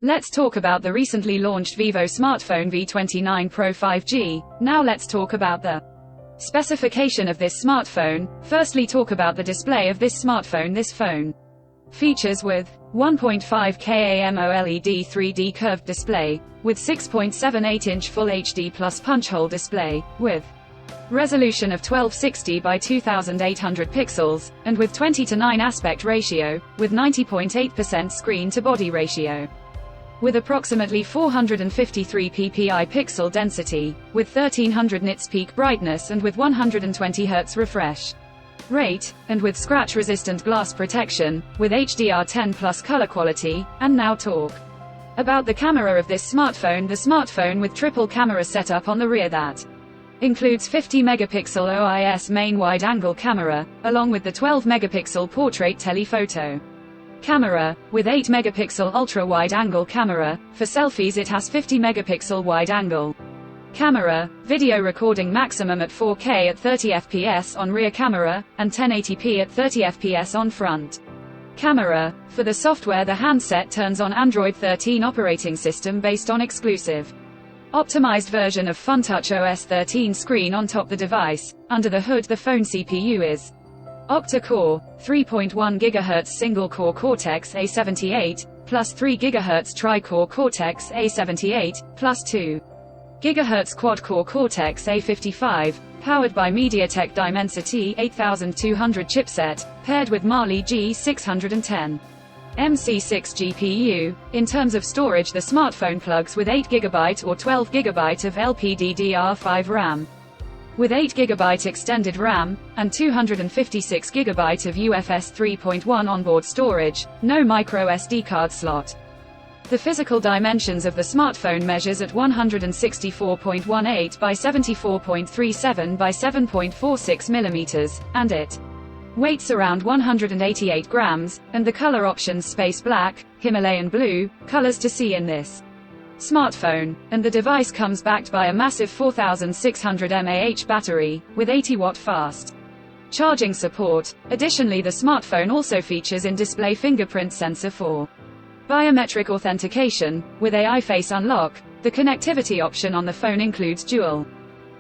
Let's talk about the recently launched Vivo smartphone V29 Pro 5G. Now let's talk about the specification of this smartphone. Firstly, talk about the display of this smartphone. This phone features with 1.5K AMOLED 3D curved display, with 6.78-inch Full HD Plus punch hole display, with resolution of 1260 by 2800 pixels, and with 20:9 aspect ratio, with 90.8% screen-to-body ratio. With approximately 453 ppi pixel density, with 1300 nits peak brightness and with 120 Hz refresh rate, and with scratch-resistant glass protection, with HDR10 plus color quality. And now talk about the camera of this smartphone. The smartphone with triple camera setup on the rear that includes 50 megapixel OIS main wide-angle camera, along with the 12 megapixel portrait telephoto camera, with 8 megapixel ultra-wide-angle camera. For selfies it has 50 megapixel wide-angle camera, video recording maximum at 4K at 30 fps on rear camera, and 1080p at 30 fps on front camera. For the software, the handset turns on Android 13 operating system based on exclusive optimized version of FunTouch OS 13 screen on top the device. Under the hood, the phone CPU is octa-core, 3.1 GHz single-core Cortex-A78, plus 3 GHz tri-core Cortex-A78, plus 2 GHz quad-core Cortex-A55, powered by MediaTek Dimensity 8200 chipset, paired with Mali G610 MC6 GPU. In terms of storage, the smartphone plugs with 8 GB or 12 GB of LPDDR5 RAM, with 8 GB extended RAM, and 256 GB of UFS 3.1 onboard storage, no micro SD card slot. The physical dimensions of the smartphone measures at 164.18 by 74.37 by 7.46 mm, and it weights around 188 grams, and the color options space black, Himalayan blue, colors to see in this smartphone, and the device comes backed by a massive 4600 mAh battery, with 80-watt fast charging support. Additionally, the smartphone also features in-display fingerprint sensor for biometric authentication, with AI Face Unlock. The connectivity option on the phone includes dual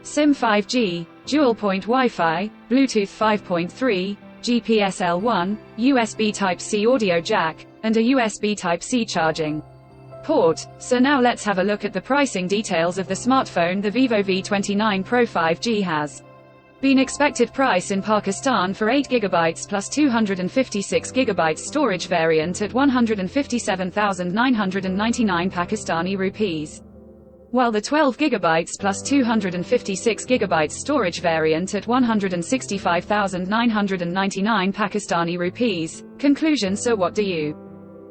SIM 5G, dual-point Wi-Fi, Bluetooth 5.3, GPS L1, USB Type-C audio jack, and a USB Type-C charging port. So now let's have a look at the pricing details of the smartphone. The Vivo V29 Pro 5G has been expected price in Pakistan for 8GB plus 256GB storage variant at 157,999 Pakistani rupees, while the 12GB plus 256GB storage variant at 165,999 Pakistani rupees. Conclusion: so what do you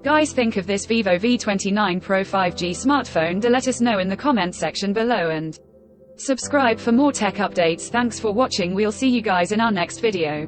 guys think of this Vivo V29 Pro 5G smartphone? Do let us know in the comment section below, and subscribe for more tech updates. Thanks for watching. We'll see you guys in our next video.